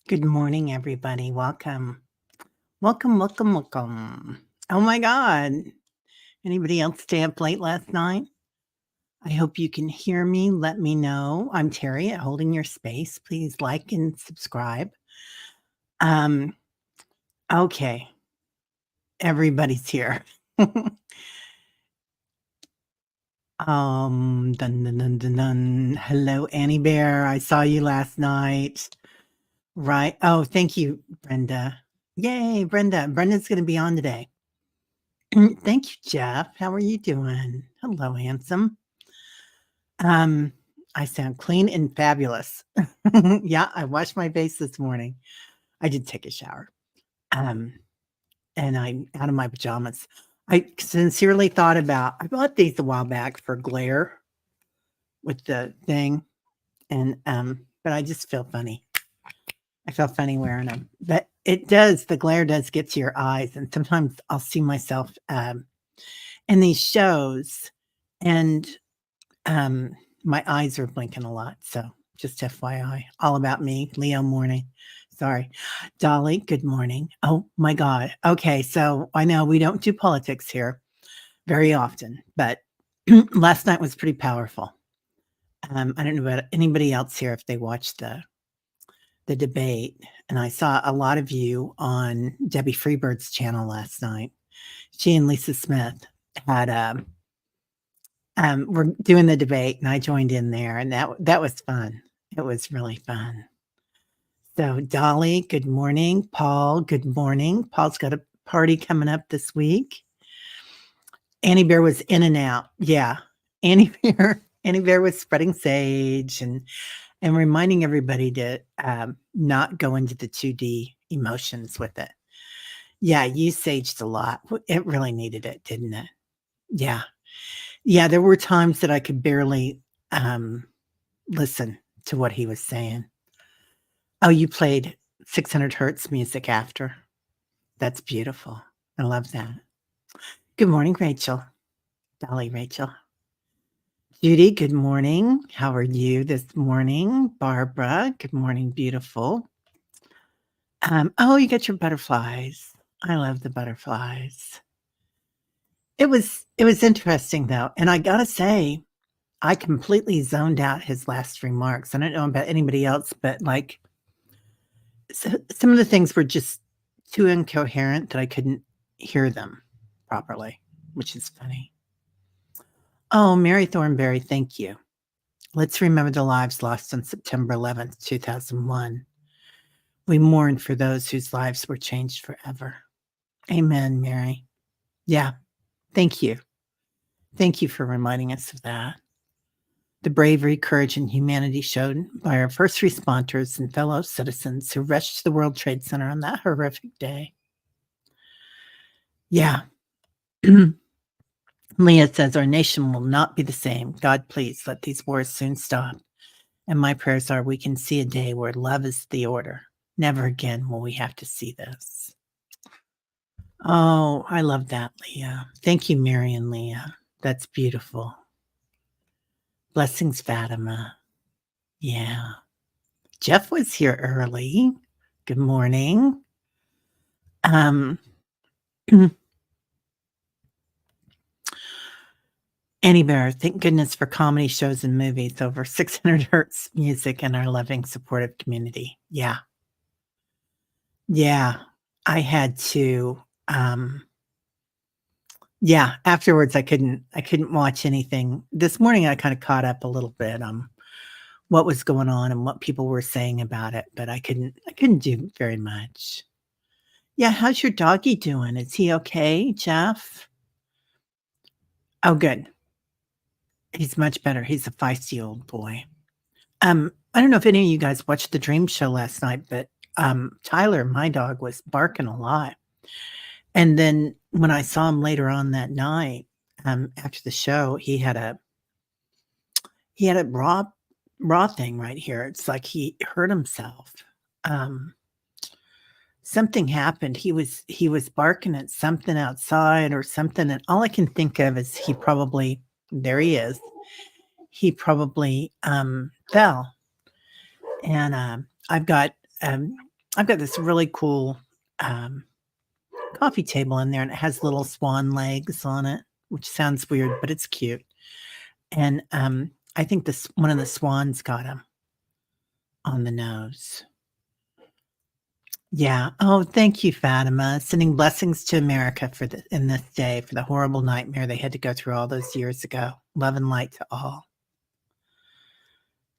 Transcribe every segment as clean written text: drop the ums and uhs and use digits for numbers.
Good morning, everybody. Welcome. Welcome, welcome, welcome. Oh my God. Anybody else stay up late last night? I hope you can hear me. Let me know. I'm Terry at Holding Your Space. Please like and subscribe. Um, okay. Everybody's here. Dun, dun, dun, dun, dun. Hello, Annie Bear. I saw you last night. Right. Oh, thank you, Brenda. Yay, Brenda. Brenda's going to be on today. Thank you, Jeff. How are you doing? Hello, handsome. Um, I sound clean and fabulous. Yeah, I washed my face this morning. I did take a shower. Um, and I'm out of my pajamas. I sincerely thought about I bought these a while back for glare with the thing. And but I just feel funny. I feel funny wearing them. But the glare does get to your eyes. And sometimes I'll see myself in these shows and my eyes are blinking a lot, so just FYI. All about me, Leo morning. Sorry. Dolly, good morning. Oh my God. Okay, so I know we don't do politics here very often, but last night was pretty powerful. I don't know about anybody else here if they watched the debate, and I saw a lot of you on Debbie Freebird's channel last night. She and Lisa Smith had we're doing the debate, and I joined in there, and that was fun. It was really fun. So, Dolly, good morning. Paul, good morning. Paul's got a party coming up this week. Annie Bear was in and out. Yeah, Annie Bear was spreading sage and reminding everybody to not go into the 2D emotions with it. Yeah, you saged a lot. It really needed it, didn't it? Yeah. Yeah, there were times that I could barely listen to what he was saying. Oh, you played 600 hertz music after. That's beautiful. I love that. Good morning, Rachel. Dolly, Rachel. Judy, good morning. How are you this morning? Barbara, good morning, beautiful. Oh, you got your butterflies. I love the butterflies. It was interesting though, and I gotta say, I completely zoned out his last remarks. I don't know about anybody else, but like some of the things were just too incoherent that I couldn't hear them properly, which is funny. Oh, Mary Thornberry, thank you. Let's remember the lives lost on September 11th, 2001. We mourn for those whose lives were changed forever. Amen, Mary. Yeah, thank you. Thank you for reminding us of that. The bravery, courage, and humanity shown by our first responders and fellow citizens who rushed to the World Trade Center on that horrific day. Yeah. Leah says, our nation will not be the same. God, please let these wars soon stop. And my prayers are we can see a day where love is the order. Never again will we have to see this. Oh, I love that, Leah. Thank you, Mary and Leah. That's beautiful. Blessings, Fatima. Yeah. Jeff was here early. Good morning. Annie Bear, thank goodness for comedy shows and movies over 600 hertz music in our loving, supportive community. Yeah. Yeah. I had to, yeah, afterwards I couldn't watch anything. This morning I kind of caught up a little bit on what was going on and what people were saying about it, but I couldn't do very much. Yeah, how's your doggy doing? Is he okay, Jeff? Oh, good. He's much better. He's a feisty old boy. I don't know if any of you guys watched the Dream Show last night, but Tyler, my dog, was barking a lot. And then when I saw him later on that night, after the show, he had a raw thing right here. It's like he hurt himself. Something happened. He was barking at something outside or something, and all I can think of is there he is. He probably fell. And I've got I've got this really cool, um, coffee table in there, and it has little swan legs on it, which sounds weird, but it's cute. And, I think this one of the swans got him on the nose. Yeah. Oh, thank you, Fatima. Sending blessings to America for the in this day, for the horrible nightmare they had to go through all those years ago. Love and light to all.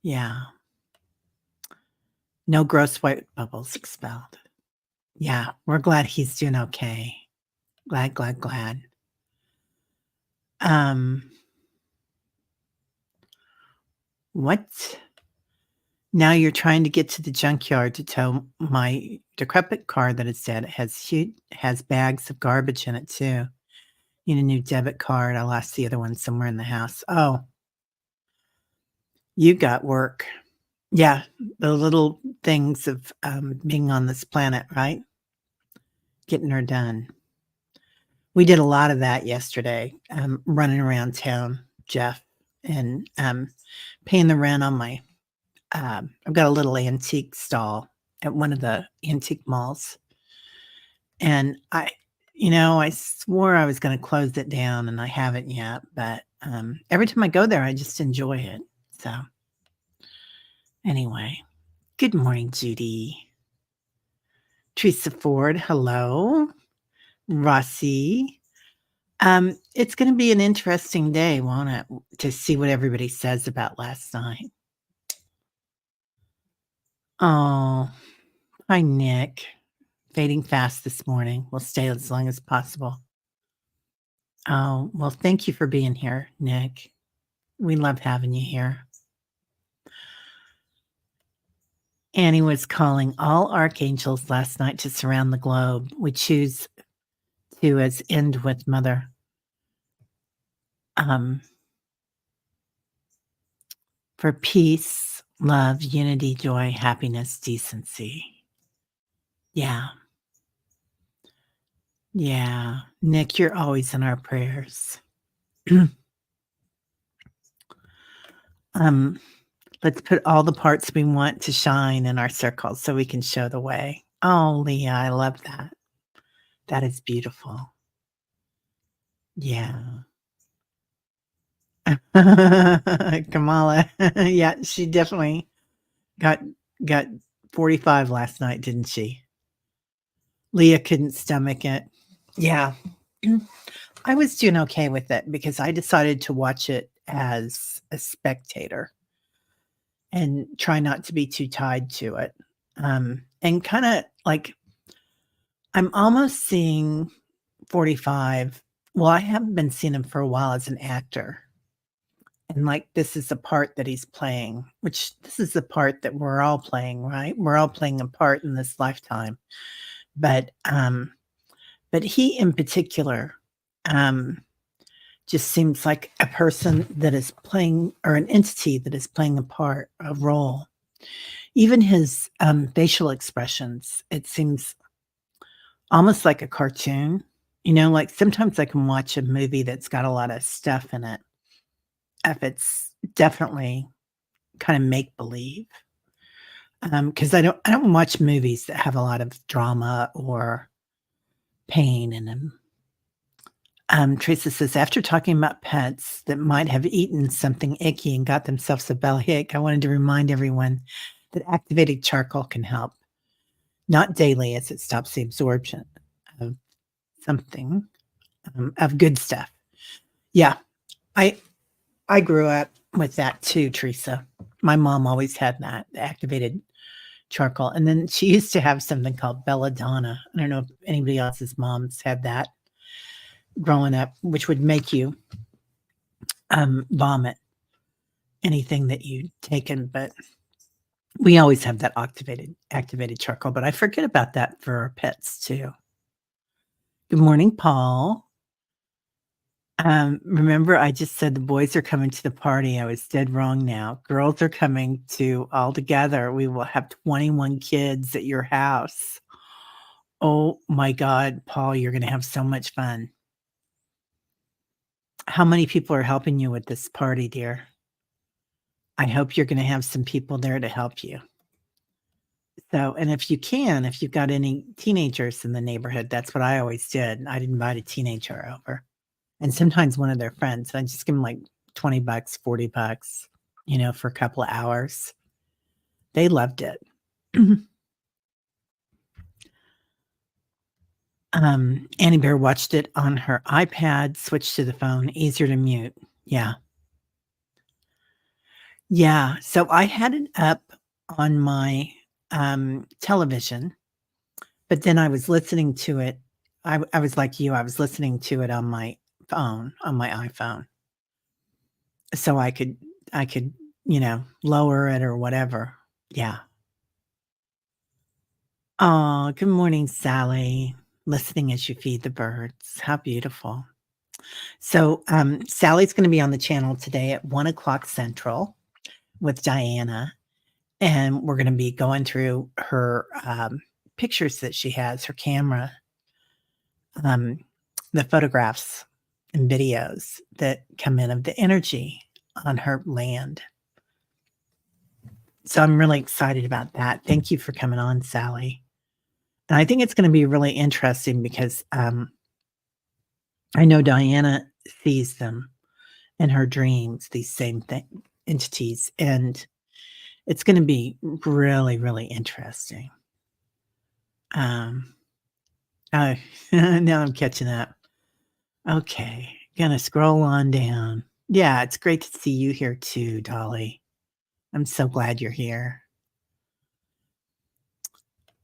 Yeah. No gross white bubbles expelled. Yeah, we're glad he's doing okay. Glad, glad, glad. Um, what? Now you're trying to get to the junkyard to tow my decrepit car that is dead. It has bags of garbage in it too. Need a new debit card. I lost the other one somewhere in the house. Oh, you got work. Yeah, the little things of being on this planet, right? Getting her done. We did a lot of that yesterday, running around town, Jeff, and paying the rent on my. I've got a little antique stall at one of the antique malls, and I swore I was going to close it down, and I haven't yet. But every time I go there, I just enjoy it. So anyway, good morning, Judy. Teresa Ford, hello. Rossi. It's gonna be an interesting day, won't it, to see what everybody says about last night. Oh, hi, Nick. Fading fast this morning. We'll stay as long as possible. Oh, well, thank you for being here, Nick. We love having you here. Annie was calling all archangels last night to surround the globe. We choose to as end with Mother. For peace, love, unity, joy, happiness, decency. Yeah. Yeah. Nick, you're always in our prayers. Let's put all the parts we want to shine in our circles so we can show the way. Oh, Leah, I love that. That is beautiful. Yeah. Kamala. Yeah, she definitely got got 45 last night, didn't she? Leah couldn't stomach it. Yeah. I was doing okay with it because I decided to watch it as a spectator and try not to be too tied to it. And kinda like I'm almost seeing 45. Well, I haven't been seeing him for a while as an actor. And, like, this is the part that he's playing, which this is the part that we're all playing, right? We're all playing a part in this lifetime. But, but he in particular, um, just seems like a person that is playing or an entity that is playing a part, a role. Even his, facial expressions, it seems almost like a cartoon. Like, sometimes I can watch a movie that's got a lot of stuff in it, if it's definitely kinda make believe. Because I don't watch movies that have a lot of drama or pain in them. Teresa says, "After talking about pets that might have eaten something icky and got themselves a bellyache, I wanted to remind everyone that activated charcoal can help, not daily as it stops the absorption of something, of good stuff." Yeah, I I grew up with that too, Teresa. My mom always had that, the activated charcoal, and then she used to have something called belladonna. I don't know if anybody else's moms had that growing up, which would make you, vomit anything that you'd taken, but we always have that activated charcoal, but I forget about that for our pets too. Good morning, Paul. Remember I just said the boys are coming to the party. I was dead wrong now. Girls are coming to all together. We will have 21 kids at your house. Oh my god, Paul, you're gonna have so much fun. How many people are helping you with this party, dear? I hope you're gonna have some people there to help you. So, and if you've got any teenagers in the neighborhood, that's what I always did. I'd invite a teenager over and sometimes one of their friends. I'd just give them like 20 bucks, 40 bucks, for a couple of hours. They loved it. Annie Bear watched it on her iPad, switched to the phone, easier to mute. Yeah. Yeah. So I had it up on my television, but then I was listening to it. I was like you, I was listening to it on my phone, on my iPhone. So I could, lower it or whatever. Yeah. Oh, good morning, Sally. Listening as you feed the birds. How beautiful. So, Sally's going to be on the channel today at 1 o'clock Central with Diana, and we're going to be going through her pictures that she has, her camera, um, the photographs and videos that come in of the energy on her land. So I'm really excited about that. Thank you for coming on, Sally. And I think it's going to be really interesting because I know Diana sees them in her dreams, these same entities, and it's going to be really, really interesting. Oh, now I'm catching up. Okay, gonna scroll on down. Yeah, it's great to see you here too, Dolly. I'm so glad you're here.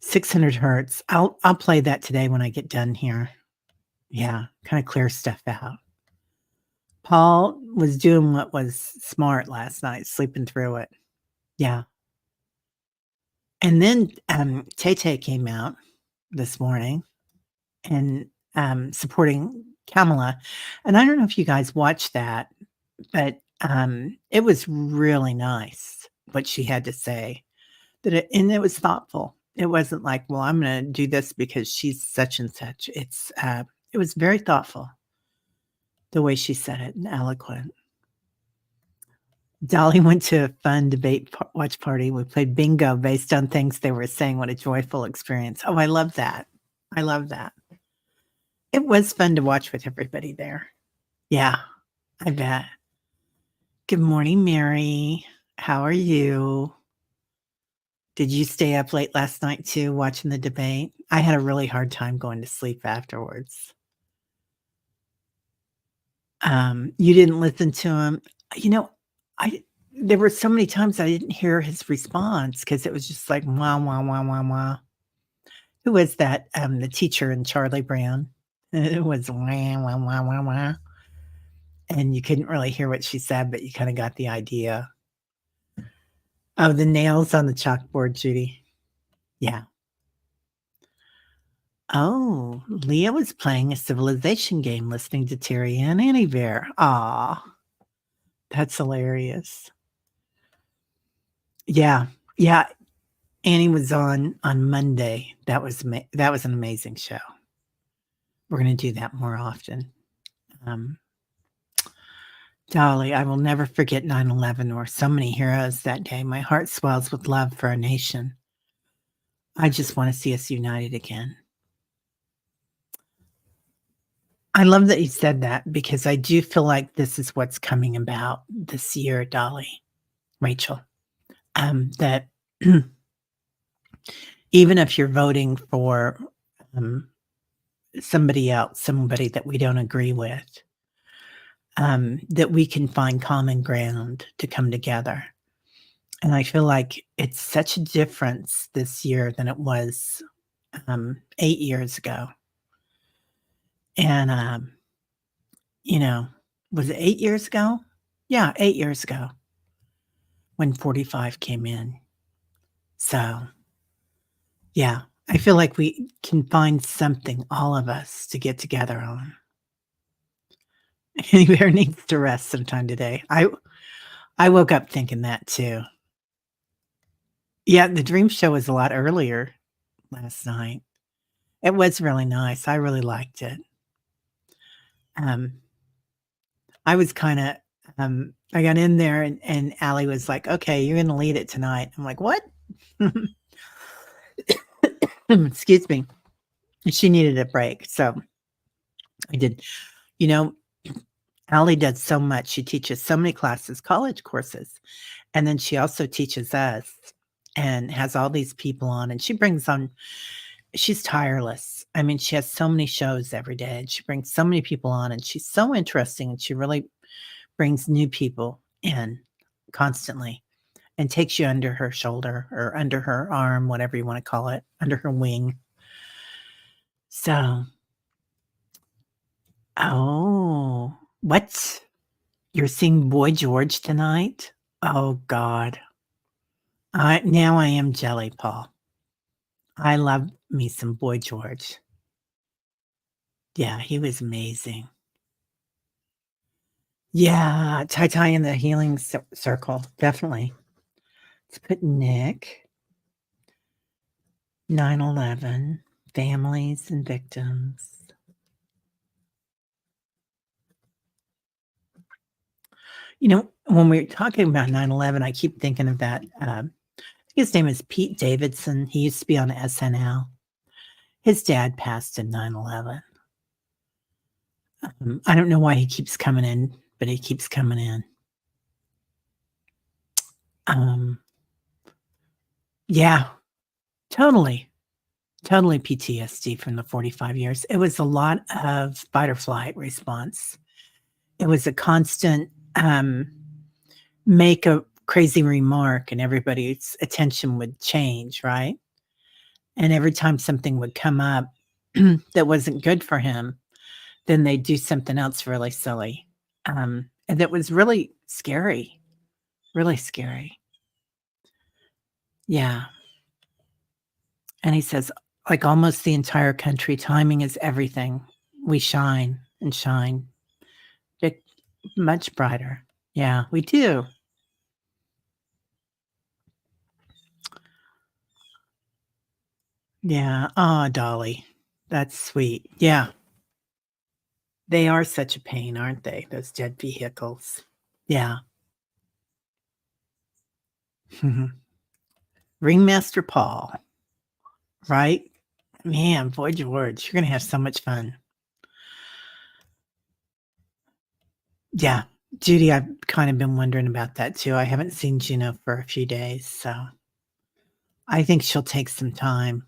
600 hertz. I'll play that today when I get done here. Yeah, kind of clear stuff out. Paul was doing what was smart last night, sleeping through it. Yeah. And then Tay Tay came out this morning and supporting Kamala. And I don't know if you guys watched that, but it was really nice what she had to say. And it was thoughtful. It wasn't like, well, I'm going to do this because she's such and such. It was very thoughtful the way she said it and eloquent. Dolly went to a fun debate watch party. We played bingo based on things they were saying. What a joyful experience. Oh, I love that. I love that. It was fun to watch with everybody there. Yeah, I bet. Good morning, Mary. How are you? Did you stay up late last night too, watching the debate? I had a really hard time going to sleep afterwards. You didn't listen to him. You know, I there were so many times I didn't hear his response because it was just like wah wah wah wah wah. Who was that? The teacher in Charlie Brown. It was wah wah wah wah wah, and you couldn't really hear what she said, but you kind of got the idea. Oh, the nails on the chalkboard, Judy. Yeah. Oh, Leah was playing a civilization game listening to Terry and Annie Bear. Aw, that's hilarious. Yeah. Yeah. Annie was on Monday. That was an amazing show. We're gonna do that more often. Um, Dolly, I will never forget 9/11 or so many heroes that day. My heart swells with love for our nation. I just want to see us united again. I love that you said that because I do feel like this is what's coming about this year, Dolly, Rachel. That even if you're voting for somebody else, somebody that we don't agree with, that we can find common ground to come together. And I feel like it's such a difference this year than it was 8 years ago. And, was it 8 years ago? Yeah, 8 years ago when 45 came in. So, yeah, I feel like we can find something, all of us, to get together on. Anywhere needs to rest sometime today. I woke up thinking that too. Yeah, the dream show was a lot earlier last night. It was really nice. I really liked it. Um, I was kinda, I got in there and Allie was like, "Okay, you're gonna lead it tonight." I'm like, "What?" excuse me, she needed a break, so I did. You know, Allie does so much. She teaches so many classes, college courses, and then she also teaches us and has all these people on, and she brings on she's tireless. I mean, she has so many shows every day, and she brings so many people on, and she's so interesting, and she really brings new people in constantly and takes you under her shoulder or under her arm, whatever you wanna call it, under her wing. So oh, what? You're seeing Boy George tonight? Oh god. I am jelly, Paul. I love me some Boy George. Yeah, he was amazing. Yeah, Tai in the healing circle, definitely. Let's put Nick, 9/11, families and victims. You know, when we're talking about 9/11, I keep thinking of that, I think his name is Pete Davidson. He used to be on SNL. His dad passed in 9/11. I don't know why he keeps coming in, but he keeps coming in. Um, yeah, totally, totally PTSD from the 45 years. It was a lot of fight or flight response. It was a constant, make a crazy remark and everybody's attention would change, right? And every time something would come up that wasn't good for him, then they'd do something else really silly. And that was really scary, really scary. Yeah. And he says, like almost the entire country, timing is everything. We shine and shine big, much brighter. Yeah, we do. Yeah. Oh, Dolly. That's sweet. Yeah. They are such a pain, aren't they? Those dead vehicles. Yeah. Ringmaster Paul, right? Man, Boy George, you're gonna have so much fun. Yeah. Judy, I've kind of been wondering about that too. I haven't seen Juno for a few days, so I think she'll take some time.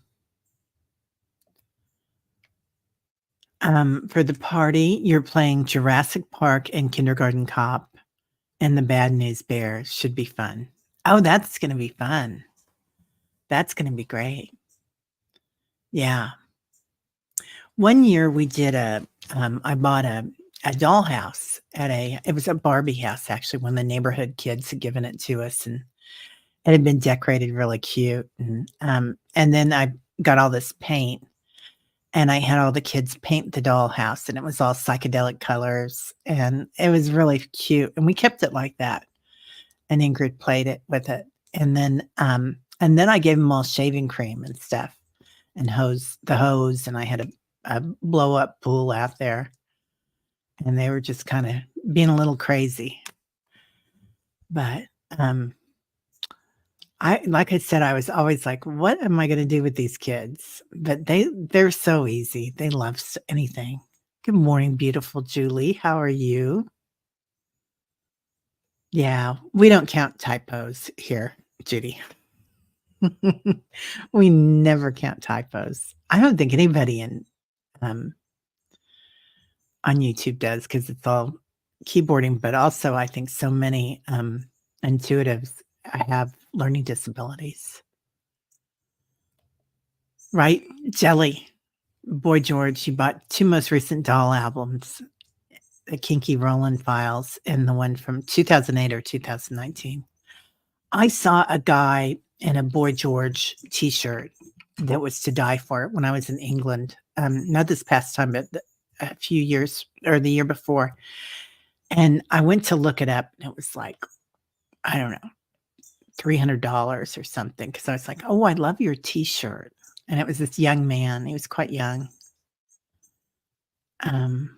For the party, you're playing Jurassic Park and Kindergarten Cop, and the Bad News Bears should be fun. Oh, that's gonna be fun. That's gonna be great. Yeah. One year we did I bought a dollhouse at it was a Barbie house actually when the neighborhood kids had given it to us, and it had been decorated really cute, and then I got all this paint, and I had all the kids paint the dollhouse, and it was all psychedelic colors, and it was really cute, and we kept it like that, and Ingrid played it with it, and then I gave them all shaving cream and stuff, and hose, and I had a blow up pool out there, and they were just kinda being a little crazy, but, I like I said, I was always like, "What am I gonna do with these kids?" But they're so easy. They love anything. Good morning, beautiful Julie. How are you? Yeah, we don't count typos here, Judy. We never count typos. I don't think anybody um, on YouTube does because it's all keyboarding, but also I think so many, intuitives have learning disabilities. Right? Jelly. Boy George, he bought 2 most recent Doll albums, the Kinky Rollin' Files and the one from 2008 or 2019. I saw a guy in a Boy George T-shirt that was to die for when I was in England, not this past time, but a few years or the year before, and I went to look it up, and it was like, I don't know, $300 or something. Because I was like, "Oh, I love your T-shirt," and it was this young man, he was quite young. Um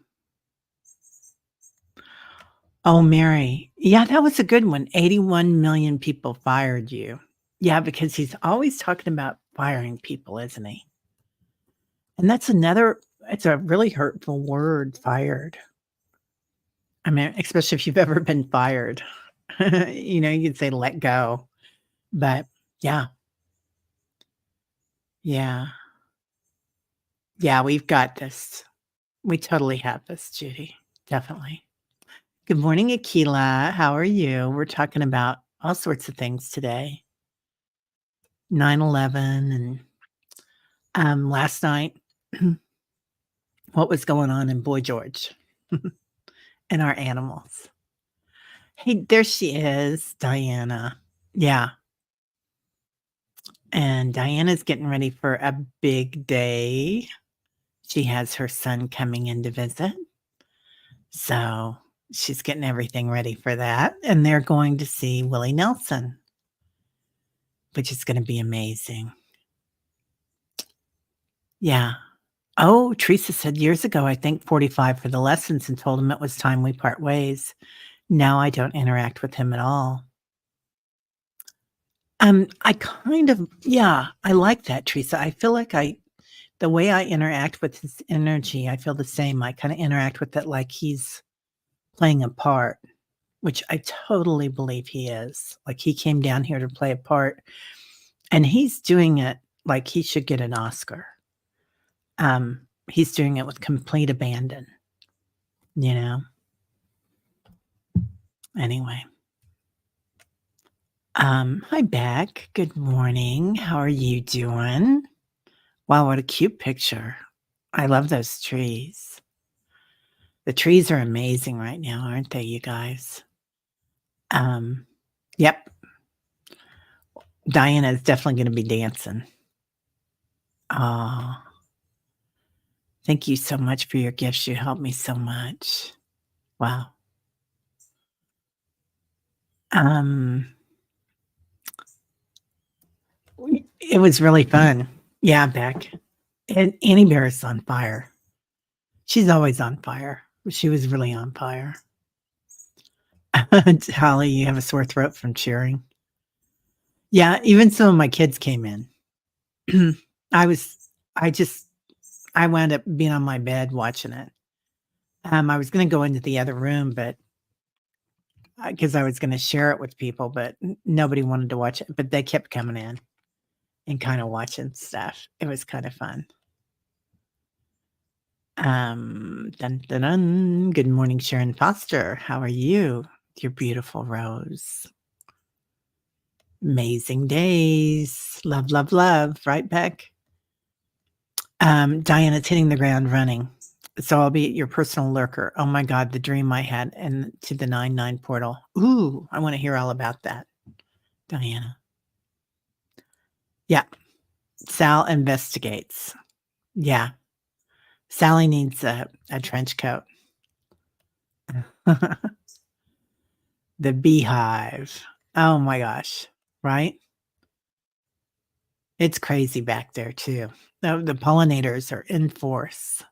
Oh, Mary. Yeah, that was a good one. 81 million people fired you. Yeah, because he's always talking about firing people, isn't he? And it's a really hurtful word, fired. I mean, especially if you've ever been fired. You'd say let go. But yeah, yeah, yeah, we've got this. We totally have this, Judy. Definitely. Good morning, Akila. How are you? We're talking about all sorts of things today. 9/11 and last night, what was going on in Boy George and our animals. Hey, there she is, Diana. Yeah. And Diana's getting ready for a big day. She has her son coming in to visit. So she's getting everything ready for that. And they're going to see Willie Nelson, which is going to be amazing. Yeah. Oh, Teresa said years ago, I think 45 for the lessons and told him it was time we part ways. Now I don't interact with him at all. I kind of, yeah, I like that, Teresa. I feel like the way I interact with his energy, I feel the same. I kind of interact with it like he's playing a part, which I totally believe he is. Like he came down here to play a part and he's doing it like he should get an Oscar. He's doing it with complete abandon, you know? Anyway. Hi, Beck. Good morning. How are you doing? Wow, what a cute picture. I love those trees. The trees are amazing right now, aren't they, you guys? Yep. Diana is definitely going to be dancing. Oh, thank you so much for your gifts. You helped me so much. Wow. It was really fun. Yeah, Beck. And Annie Bear is on fire. She's always on fire. She was really on fire. Holly, you have a sore throat from cheering. Yeah, even some of my kids came in. I was I just I wound up being on my bed watching it. I was gonna go into the other room, but because I was gonna share it with people, but nobody wanted to watch it, but they kept coming in and kinda watching stuff. It was kinda fun. Dun, dun, dun. Good morning, Sharon Foster. How are you? Your beautiful rose. Amazing days. Love, love, love. Right, Beck? Diana's hitting the ground running. So I'll be your personal lurker. Oh my God, the dream I had and to the 99 portal. Ooh, I want to hear all about that, Diana. Yeah. Sal investigates. Yeah. Sally needs a trench coat. The beehive. Oh my gosh. Right? It's crazy back there too. The pollinators are in force.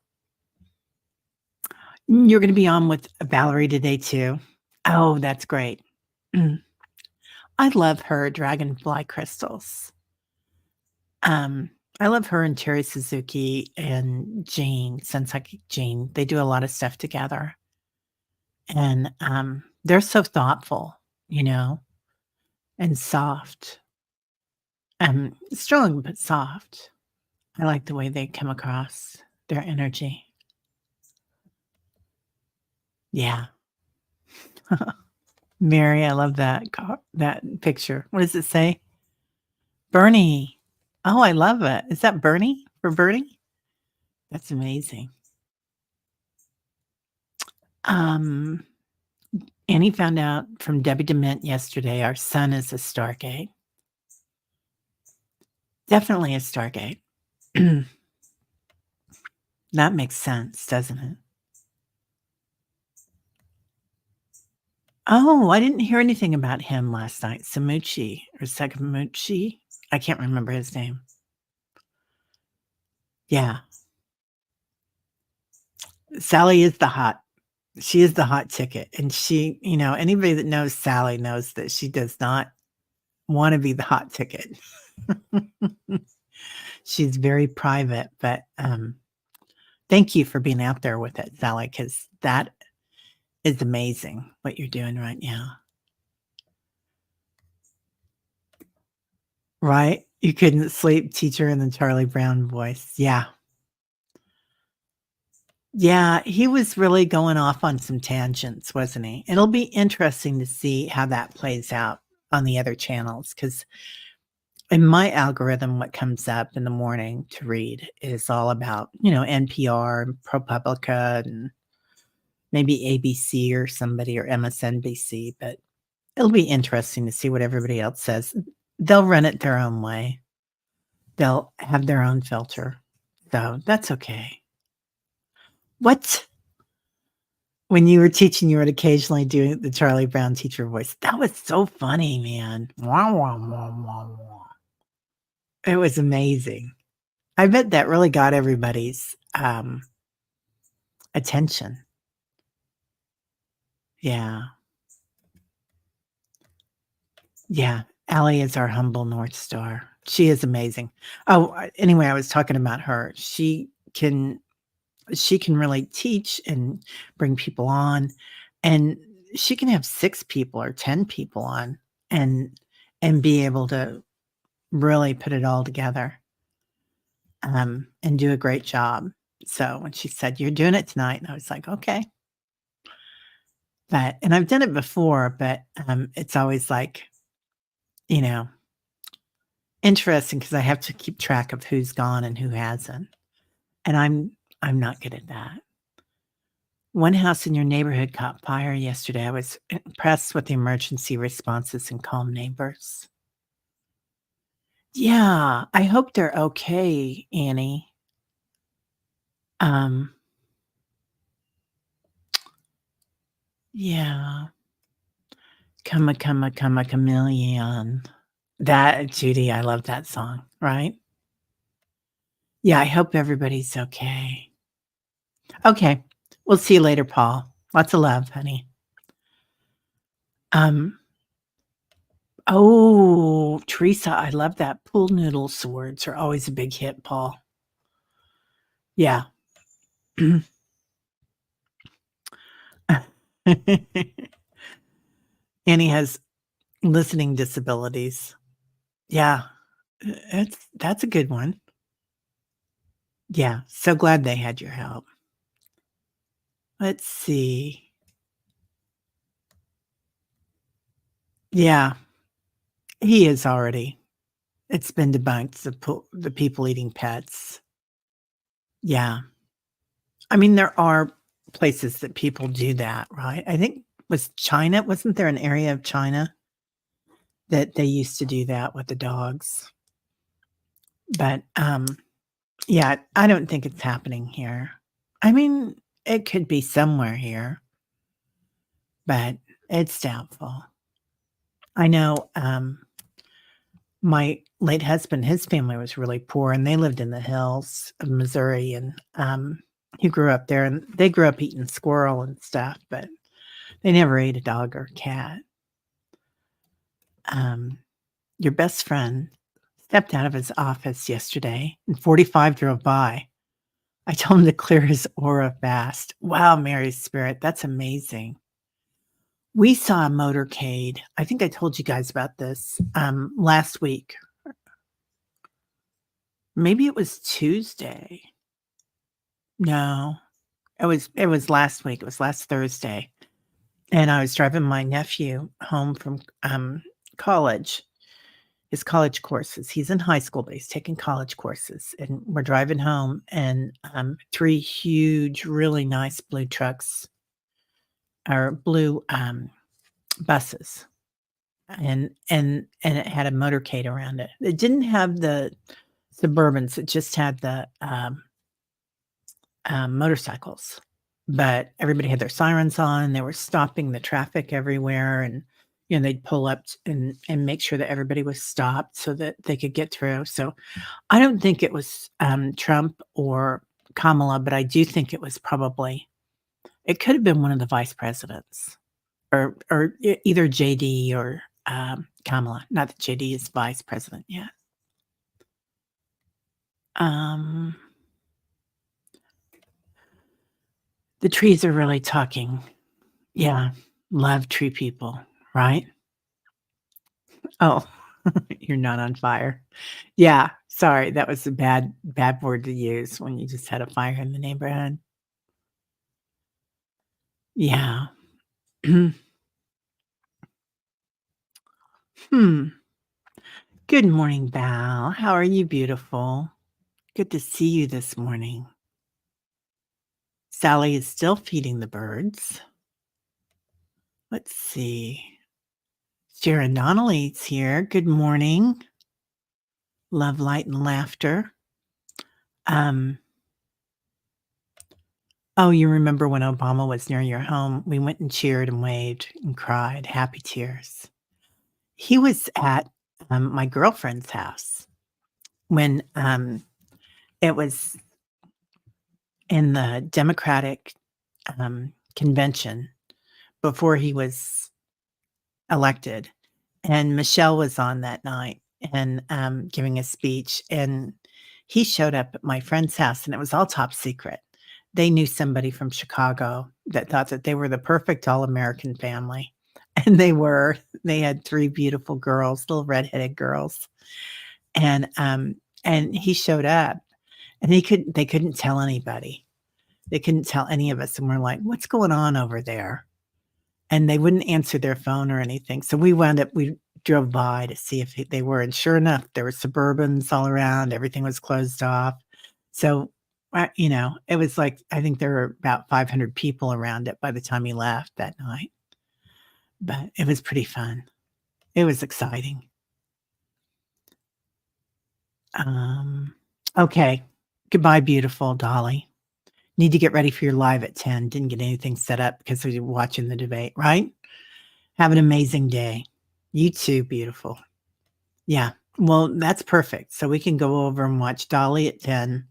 You're going to be on with Valerie today too. Oh, that's great. I love her dragonfly crystals. I love her and Terry Suzuki and Jane, Sensei Jane. They do a lot of stuff together. And they're so thoughtful, and soft. Strong but soft. I like the way they come across, their energy. Yeah. Mary, I love that picture. What does it say? Bernie. Oh, I love it. Is that Bernie for Bernie? That's amazing. Annie found out from Debbie DeMint yesterday our sun is a Stargate. Definitely a Stargate. That makes sense, doesn't it? Oh, I didn't hear anything about him last night. Samucci or Sakamuchi. I can't remember his name. Yeah. Sally is she is the hot ticket. And she, anybody that knows Sally knows that she does not want to be the hot ticket. She's very private, but, thank you for being out there with it, Sally, because that is amazing what you're doing right now. Right? You couldn't sleep, teacher in the Charlie Brown voice. Yeah. Yeah, he was really going off on some tangents, wasn't he? It'll be interesting to see how that plays out on the other channels, because in my algorithm, what comes up in the morning to read is all about, NPR and ProPublica and maybe ABC or somebody or MSNBC, but it'll be interesting to see what everybody else says. They'll run it their own way. They'll have their own filter. So that's okay. What? When you were teaching, you would occasionally do the Charlie Brown teacher voice. That was so funny, man. Wah, wah, wah, wah, wah. It was amazing. I bet that really got everybody's attention. Yeah. Yeah. Allie is our humble North Star. She is amazing. Oh, anyway, I was talking about her. She can really teach and bring people on, and she can have 6 people or 10 people on and be able to really put it all together, and do a great job. So when she said, "You're doing it tonight," and I was like, "Okay." And I've done it before, but, it's always like, you know, interesting because I have to keep track of who's gone and who hasn't, and I'm not good at that. One house in your neighborhood caught fire yesterday. I was impressed with the emergency responses and calm neighbors. Yeah, I hope they're okay, Annie. Um, yeah. Come a chameleon. That Judy, I love that song, right? Yeah, I hope everybody's okay. Okay. We'll see you later, Paul. Lots of love, honey. Um, oh, Teresa, I love that. Pool noodle swords are always a big hit, Paul. Yeah. Annie has listening disabilities. Yeah, that's a good one. Yeah, so glad they had your help. Let's see. Yeah, he is already. It's been debunked, the people eating pets. Yeah. I mean, there are places that people do that, right? I think was China wasn't there an area of China that they used to do that with the dogs? But, yeah, I don't think it's happening here. I mean, it could be somewhere here, but it's doubtful. I know, my late husband, his family was really poor, and they lived in the hills of Missouri, and, he grew up there, and they grew up eating squirrel and stuff, but they never ate a dog or cat. Um, your best friend stepped out of his office yesterday, and 45 drove by. I told him to clear his aura fast. Wow, Mary Spirit, that's amazing. We saw a motorcade. I think I told you guys about this, last week. Maybe it was Tuesday. No, it was last week. It was last Thursday, and I was driving my nephew home from, college, his college courses. He's in high school, but he's taking college courses, and we're driving home, and, 3 huge, really nice blue trucks or blue, buses, and it had a motorcade around it. It didn't have the Suburbans, it just had the, motorcycles, but everybody had their sirens on, they were stopping the traffic everywhere, and, they'd pull up and make sure that everybody was stopped so that they could get through. So, I don't think it was, Trump or Kamala, but I do think it was probably it could have been one of the vice presidents or either JD or, Kamala. Not that JD is vice president yet. Um, the trees are really talking. Yeah, love tree people, right? Oh, you're not on fire. Yeah, sorry, that was a bad word to use when you just had a fire in the neighborhood. Yeah. Hmm. Good morning, Val. How are you, beautiful? Good to see you this morning. Sally is still feeding the birds. Let's see. Sharon Donnelly's here. Good morning. Love, light, and laughter. Um, oh, you remember when Obama was near your home? We went and cheered and waved and cried, happy tears. He was at my girlfriend's house when it was in the Democratic convention before he was elected. And Michelle was on that night and giving a speech. And he showed up at my friend's house, and it was all top secret. They knew somebody from Chicago that thought that they were the perfect all American family. And they were. They had 3 beautiful girls, little redheaded girls. And he showed up, and they couldn't tell anybody. They couldn't tell any of us, and we're like, "What's going on over there?" And they wouldn't answer their phone or anything, so we drove by to see if they were, and sure enough, there were Suburbans all around, everything was closed off. So, it was like, I think there were about 500 people around it by the time he left that night, but it was pretty fun. It was exciting. Um, okay. Goodbye, beautiful Dolly. Need to get ready for your live at 10. Didn't get anything set up because we were watching the debate, right? Have an amazing day. You too, beautiful. Yeah. Well, that's perfect. So we can go over and watch Dolly at 10,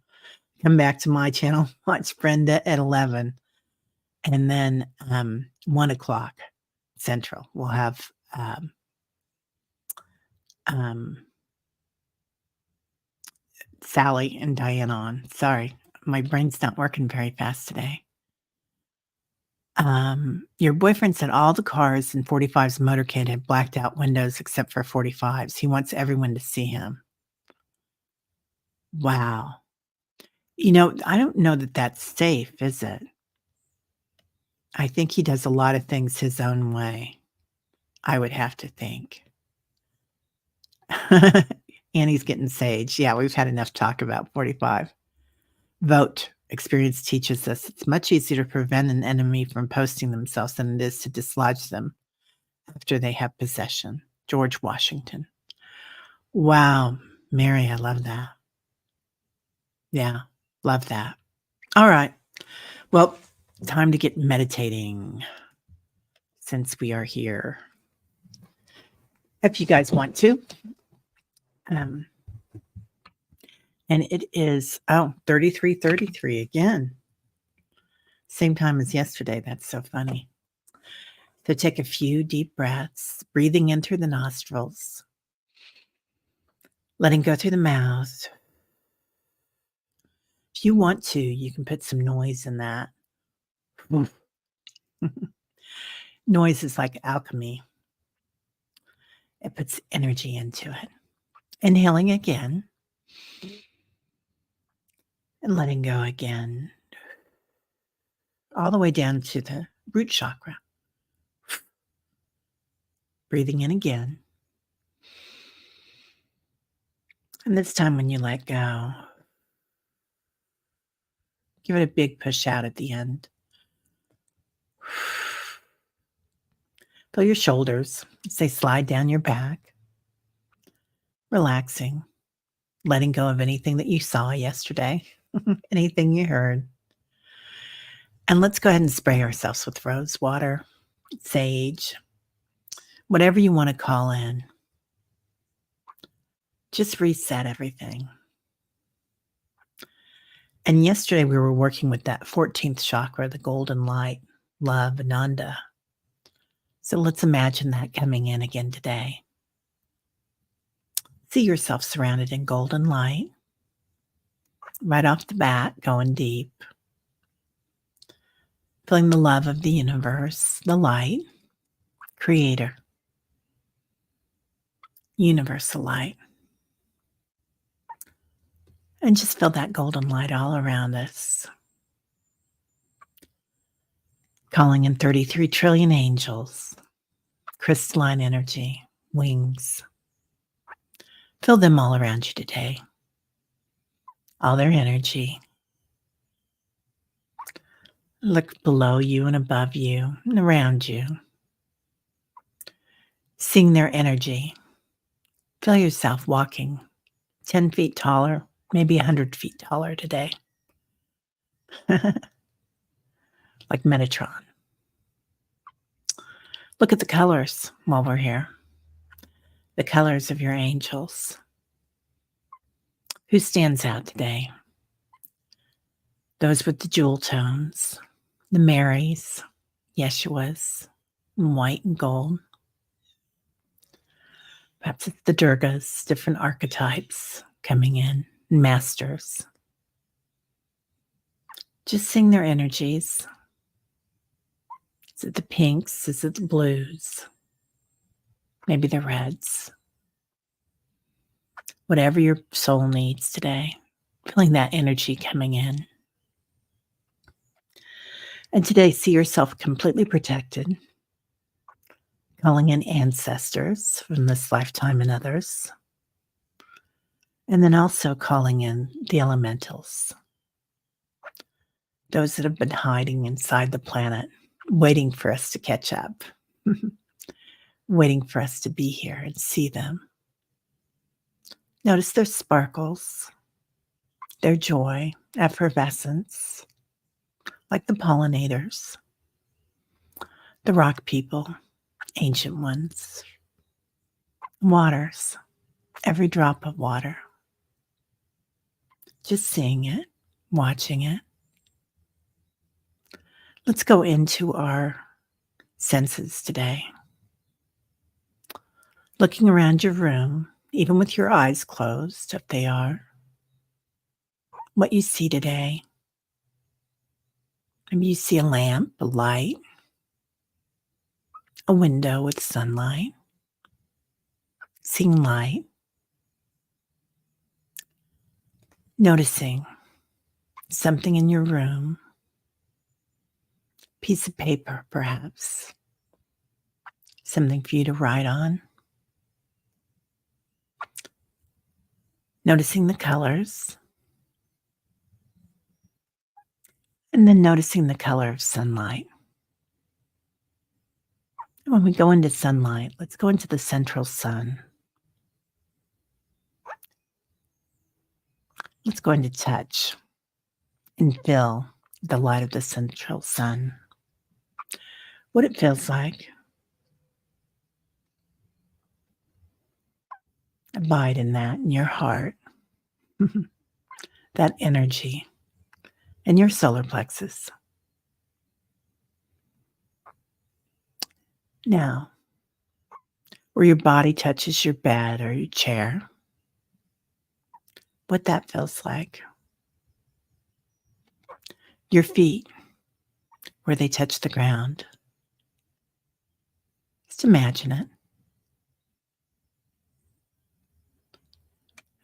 come back to my channel, watch Brenda at 11, and then 1 o'clock Central. We'll have um, Sally and Diane on. Sorry, my brain's not working very fast today. Your boyfriend said all the cars in 45's motorcade had blacked out windows except for 45's. He wants everyone to see him. Wow. I don't know that that's safe, is it? I think he does a lot of things his own way, I would have to think. Annie's getting sage. Yeah, we've had enough talk about 45. Vote. Experience teaches us it's much easier to prevent an enemy from posting themselves than it is to dislodge them after they have possession. George Washington. Wow, Mary, I love that. Yeah, love that. All right. Well, time to get meditating since we are here. If you guys want to. And it is 33:33 again. Same time as yesterday. That's so funny. So take a few deep breaths, breathing in through the nostrils, letting go through the mouth. If you want to, you can put some noise in that. Noise is like alchemy. It puts energy into it. Inhaling again and letting go again, all the way down to the root chakra. Breathing in again. And this time when you let go, give it a big push out at the end. Feel your shoulders as they slide down your back, relaxing, letting go of anything that you saw yesterday, anything you heard. And let's go ahead and spray ourselves with rose water, sage, whatever you want to call in. Just reset everything. And yesterday we were working with that 14th chakra, the golden light, love, Ananda. So let's imagine that coming in again today. See yourself surrounded in golden light. right off the bat, going deep. Feeling the love of the universe, the light, creator, universal light. And just feel that golden light all around us. Calling in 33 trillion angels, crystalline energy, wings. Feel them all around you today. All their energy. Look below you and above you and around you. Seeing their energy. Feel yourself walking 10 feet taller, maybe 100 feet taller today. Like Metatron. Look at the colors while we're here. The colors of your angels. Who stands out today? Those with the jewel tones, the Marys, Yeshuas, in white and gold. Perhaps it's the Durgas, different archetypes coming in, masters. Just seeing their energies. Is it the pinks? Is it the blues? Maybe the reds. Whatever your soul needs today, feeling that energy coming in. And today, see yourself completely protected, calling in ancestors from this lifetime and others. And then also calling in the elementals, those that have been hiding inside the planet, waiting for us to catch up, waiting for us to be here and see them. Notice their sparkles, their joy, effervescence, like the pollinators, the rock people, ancient ones, waters, every drop of water. Just seeing it, watching it. Let's go into our senses today. Looking around your room, even with your eyes closed, if they are, what you see today. Maybe you see a lamp, a light, a window with sunlight, seeing light, noticing something in your room, piece of paper perhaps, something for you to write on, noticing the colors, and then noticing the color of sunlight. And when we go into sunlight, let's go into the central sun. Let's go into touch and feel the light of the central sun. What it feels like. Abide in that in your heart. That energy in your solar plexus. Now, where your body touches your bed or your chair, what that feels like. Your feet, where they touch the ground. Just imagine it.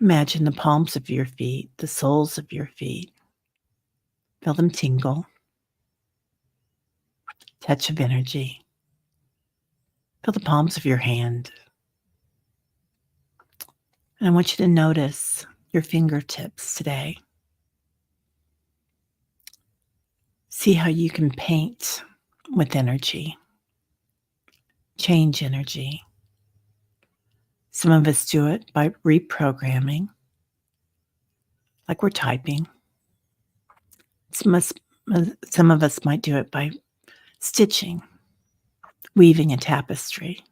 Imagine the palms of your feet, the soles of your feet. Feel them tingle. Touch of energy. Feel the palms of your hand. And I want you to notice your fingertips today. See how you can paint with energy. Change energy. Some of us do it by reprogramming, like we're typing. Some of us might do it by stitching, weaving a tapestry.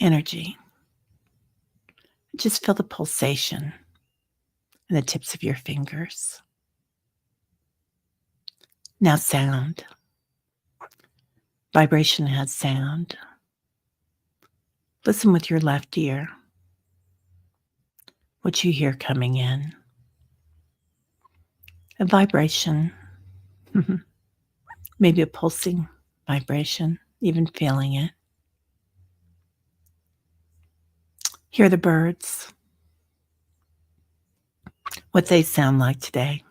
Energy. Just feel the pulsation in the tips of your fingers. Now sound. Vibration has sound. Listen with your left ear. what you hear coming in. A vibration, maybe a pulsing vibration, even feeling it. Hear the birds, what they sound like today.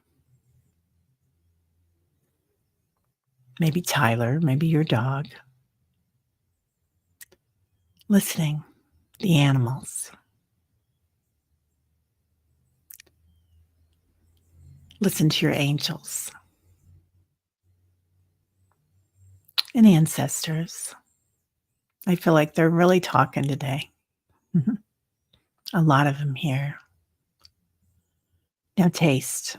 Maybe Tyler, maybe your dog. Listening, the animals. Listen to your angels and ancestors. I feel like they're really talking today. A lot of them here. Now taste.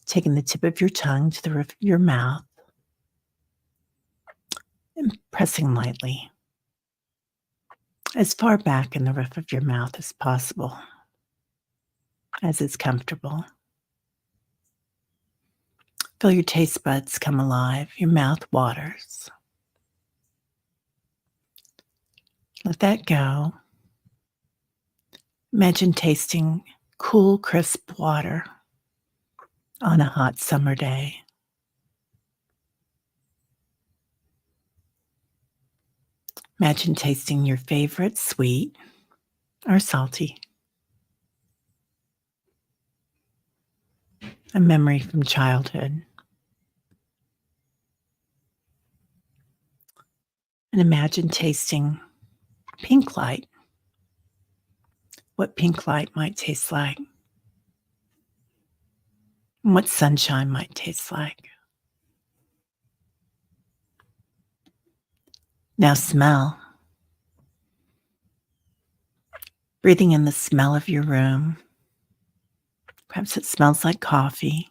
Taking the tip of your tongue to the roof of your mouth and pressing lightly as far back in the roof of your mouth as possible, as it's comfortable. Feel your taste buds come alive. Your mouth waters. Let that go. Imagine tasting cool, crisp water on a hot summer day. Imagine tasting your favorite sweet or salty. A memory from childhood. And imagine tasting pink light. What pink light might taste like. And what sunshine might taste like. Now smell. Breathing in the smell of your room. Perhaps it smells like coffee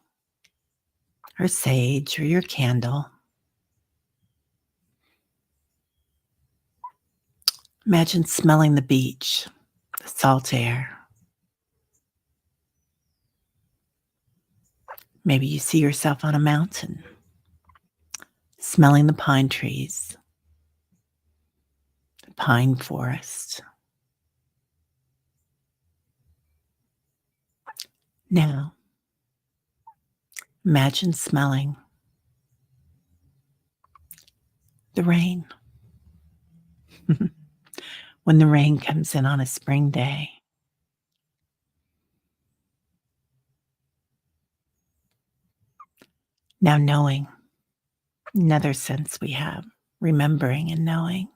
or sage or your candle. Imagine smelling the beach, the salt air. Maybe you see yourself on a mountain, smelling the pine trees, the pine forest. Now, imagine smelling the rain. When the rain comes in on a spring day. Now knowing, another sense we have, remembering and knowing.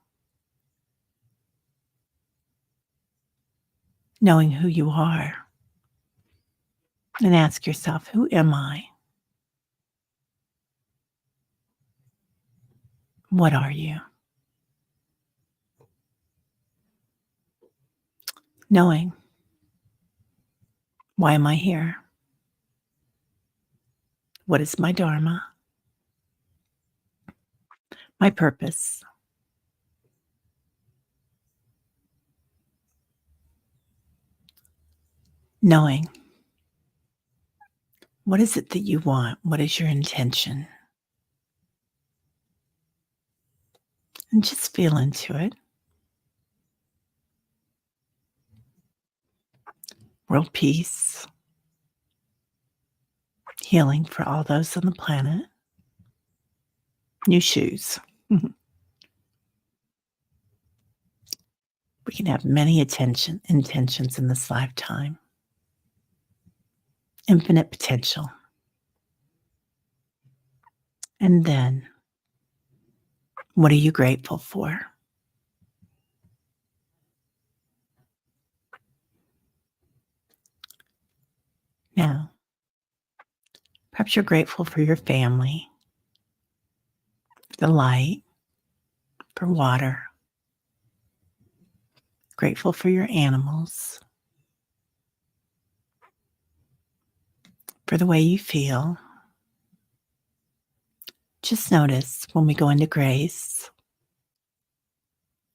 Knowing who you are. And ask yourself, who am I? What are you? Knowing, why am I here? What is my dharma? My purpose? Knowing, what is it that you want? What is your intention? And just feel into it. World peace. Healing for all those on the planet. New shoes. We can have many intentions in this lifetime. Infinite potential. And then, what are you grateful for? Now, perhaps you're grateful for your family, for the light, for water, grateful for your animals, for the way you feel. Just notice when we go into grace,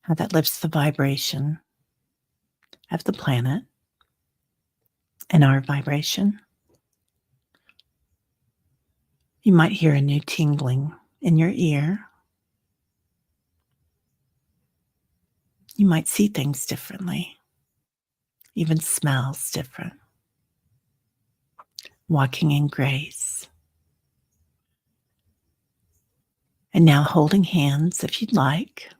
how that lifts the vibration of the planet and our vibration. You might hear a new tingling in your ear. You might see things differently. even smells different. Walking in grace. And now holding hands if you'd like.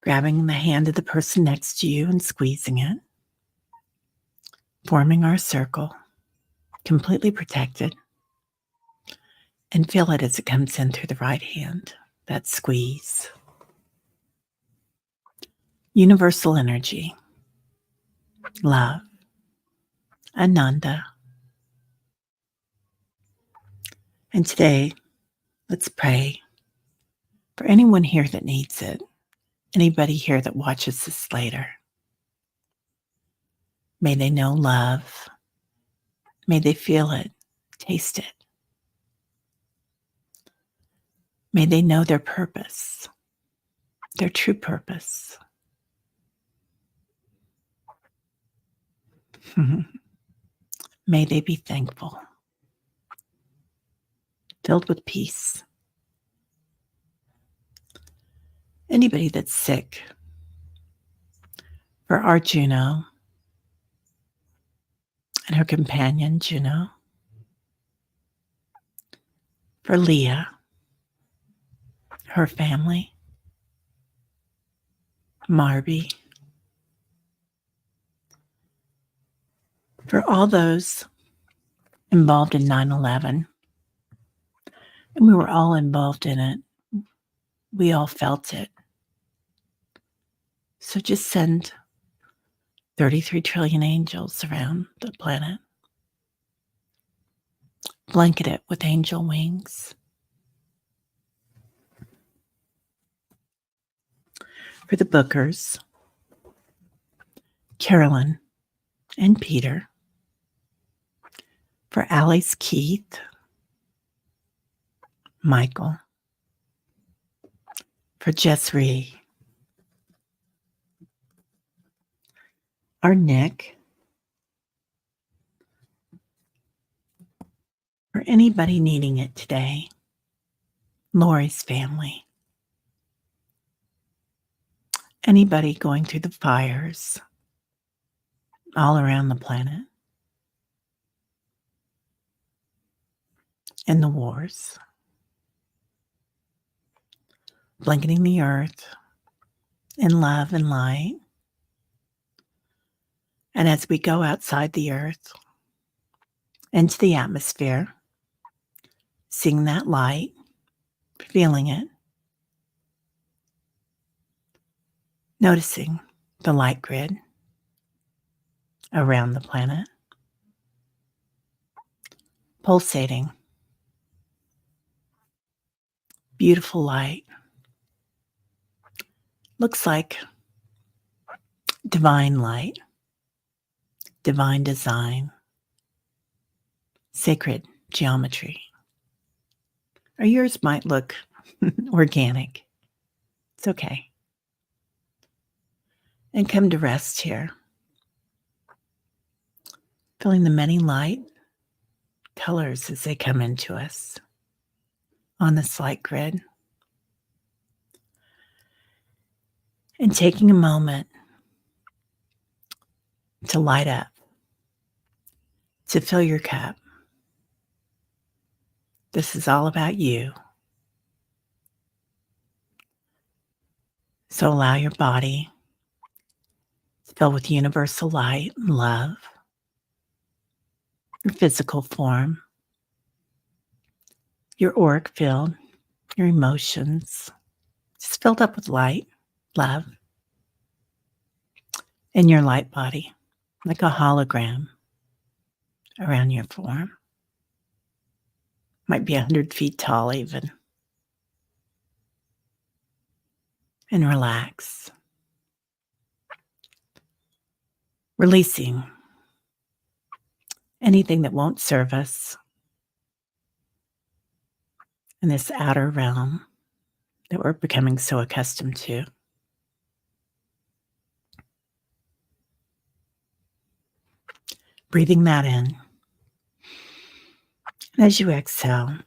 Grabbing the hand of the person next to you and squeezing it. Forming our circle, completely protected. And feel it as it comes in through the right hand, that squeeze. Universal energy, love, Ananda. And today, let's pray for anyone here that needs it, anybody here that watches this later. May they know love. May they feel it, taste it. May they know their purpose, their true purpose. May they be thankful, filled with peace. Anybody that's sick, for our Juno and her companion Juno, for Leah, her family, Marby, for all those involved in 9/11, and we were all involved in it. We all felt it. So just send 33 trillion angels around the planet. Blanket it with angel wings. For the Bookers, Carolyn and Peter. For Alice, Keith, Michael. For Jess Ree. Our Nick. For anybody needing it today, Lori's family. Anybody going through the fires all around the planet and the wars. Blanketing the earth in love and light. And as we go outside the earth, into the atmosphere, seeing that light, feeling it, noticing the light grid around the planet, pulsating, beautiful light. Looks like divine light, divine design, sacred geometry. Or yours might look organic. It's okay. And come to rest here. Feeling the many light colors as they come into us on this light grid. And taking a moment to light up, to fill your cup. This is all about you. So allow your body to fill with universal light and love, your physical form, your auric field, your emotions, just filled up with light, love, and your light body, like a hologram around your form. Might be 100 feet tall even. And relax. Releasing anything that won't serve us in this outer realm that we're becoming so accustomed to. Breathing that in. And as you exhale,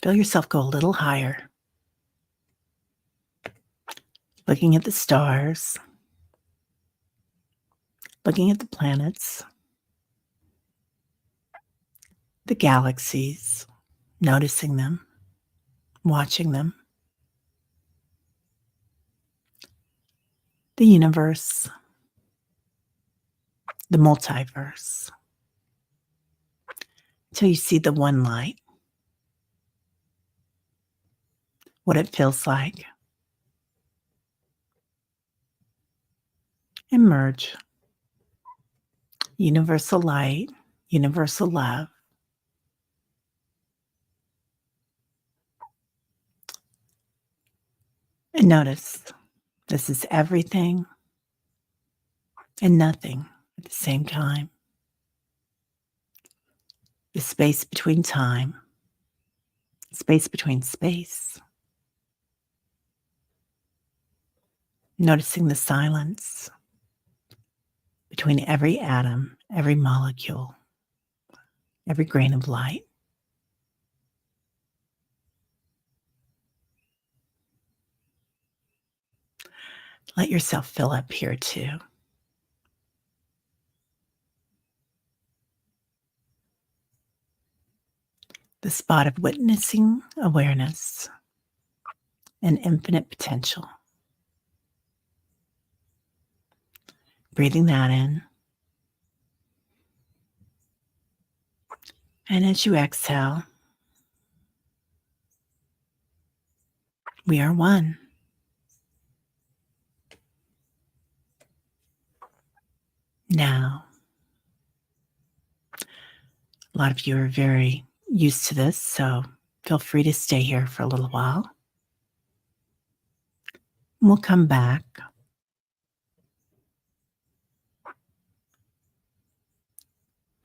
feel yourself go a little higher. Looking at the stars, looking at the planets, the galaxies, noticing them, watching them, the universe, the multiverse, till you see the one light, what it feels like. Emerge. Universal light, universal love. And notice this is everything and nothing at the same time. The space between time, space between space. Noticing the silence between every atom, every molecule, every grain of light. Let yourself fill up here too. The spot of witnessing awareness and infinite potential. Breathing that in. And as you exhale, we are one. Now, a lot of you are very used to this, so feel free to stay here for a little while. We'll come back.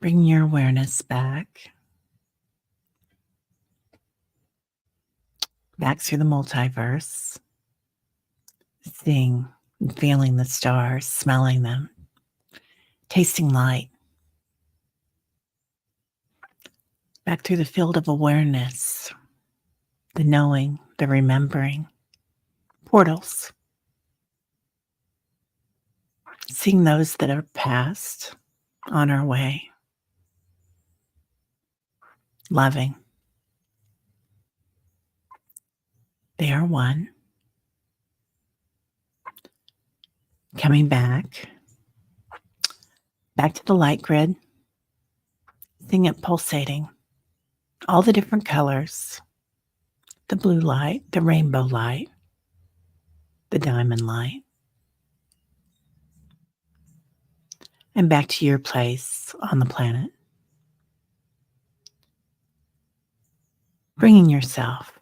Bring your awareness back through the multiverse, seeing and feeling the stars, smelling them, tasting light. Back through the field of awareness, the knowing, the remembering, portals. Seeing those that are past, on our way. Loving. They are one. Coming back to the light grid, seeing it pulsating, all the different colors, the blue light, the rainbow light, the diamond light, and back to your place on the planet. Bringing yourself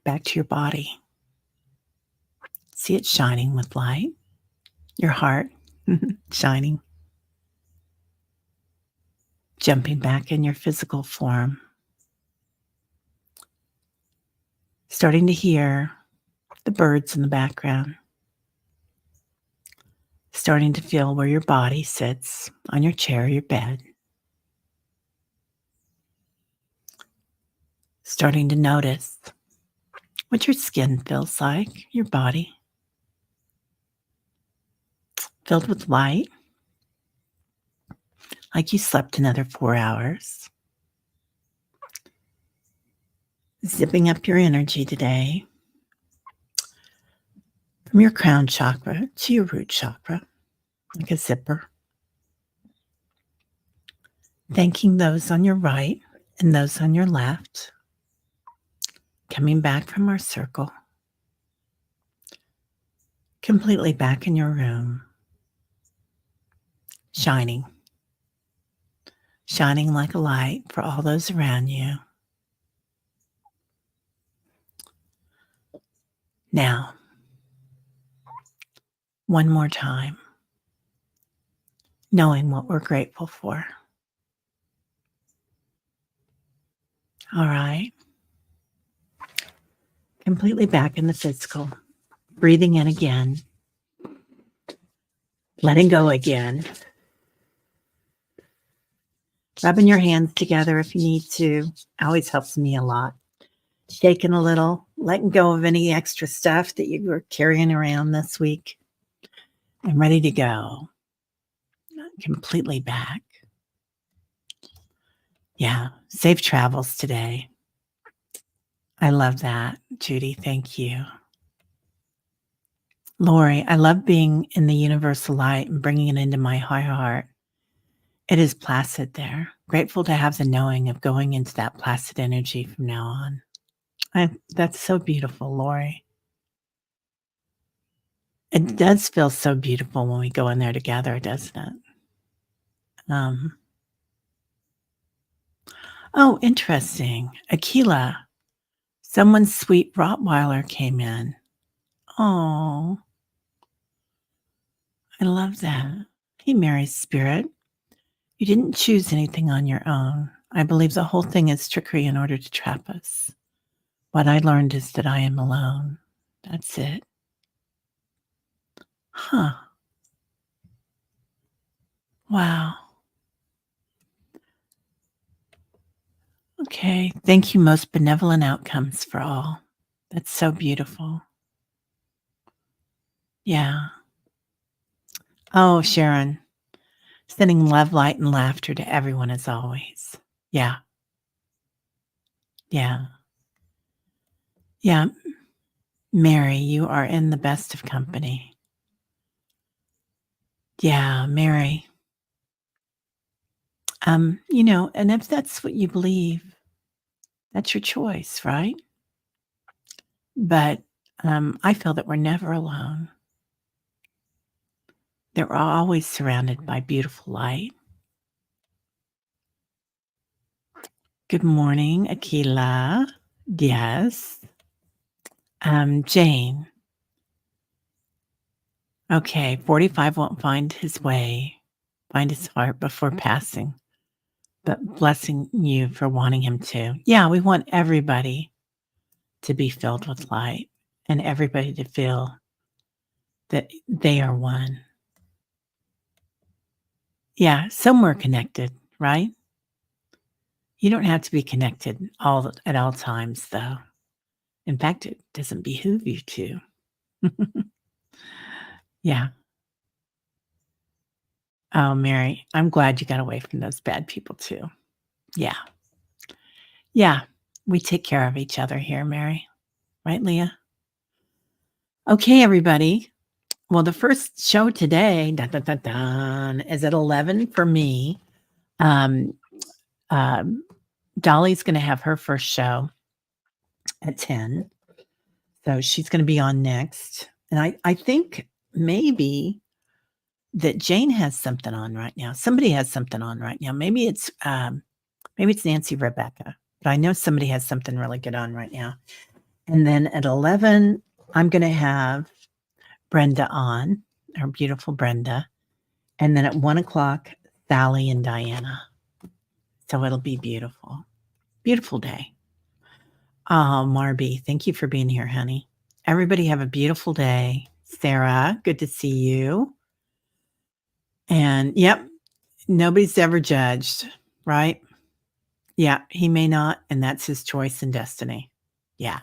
back to your body. See it shining with light, your heart shining. Jumping back in your physical form. Starting to hear the birds in the background. Starting to feel where your body sits on your chair or your bed. Starting to notice what your skin feels like, your body. Filled with light, like you slept another 4 hours. Zipping up your energy today from your crown chakra to your root chakra, like a zipper. Thanking those on your right and those on your left. Coming back from our circle. Completely back in your room. Shining. Shining like a light for all those around you. Now, one more time, knowing what we're grateful for. All right. Completely back in the physical. Breathing in again. Letting go again. Rubbing your hands together if you need to. Always helps me a lot. Shaking a little, letting go of any extra stuff that you were carrying around this week. And ready to go. completely back. Yeah. Safe travels today. I love that, Judy. Thank you. Lori, I love being in the universal light and bringing it into my high heart. It is placid there. Grateful to have the knowing of going into that placid energy from now on. That's so beautiful, Lori. It does feel so beautiful when we go in there together, doesn't it? Oh, interesting. Akila, someone's sweet Rottweiler came in. Oh, I love that. Hey, Mary's spirit. You didn't choose anything on your own. I believe the whole thing is trickery in order to trap us. What I learned is that I am alone. That's it. Huh. Wow. Okay. Thank you, most benevolent outcomes for all. That's so beautiful. Yeah. Oh, Sharon, sending love, light, and laughter to everyone as always. Yeah. Yeah. Yeah. Mary, you are in the best of company. Yeah, Mary. And if that's what you believe, that's your choice, right? But I feel that we're never alone. That we're always surrounded by beautiful light. Good morning, Akila. Yes. Jane. Okay, 45 won't find his heart before passing, but blessing you for wanting him to. Yeah, we want everybody to be filled with light and everybody to feel that they are one. Yeah, somewhere connected, right? You don't have to be connected at all times, though. In fact, it doesn't behoove you to. Yeah. Oh, Mary, I'm glad you got away from those bad people too. Yeah. Yeah. We take care of each other here, Mary. Right, Leah? Okay, everybody. Well, the first show today is at 11 for me. Dolly's going to have her first show at 10. So she's going to be on next. And I think maybe that Jane has something on right now. Somebody has something on right now. Maybe it's Nancy Rebecca, but I know somebody has something really good on right now. And then at 11, I'm going to have Brenda on, our beautiful Brenda. And then at 1:00, Sally and Diana. So it'll be beautiful. Beautiful day. Oh, Marby, thank you for being here, honey. Everybody have a beautiful day. Sarah, good to see you. And yep, nobody's ever judged, right? Yeah, he may not, and that's his choice and destiny. Yeah.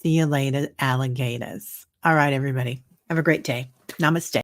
See you later, alligators. All right, everybody. Have a great day. Namaste.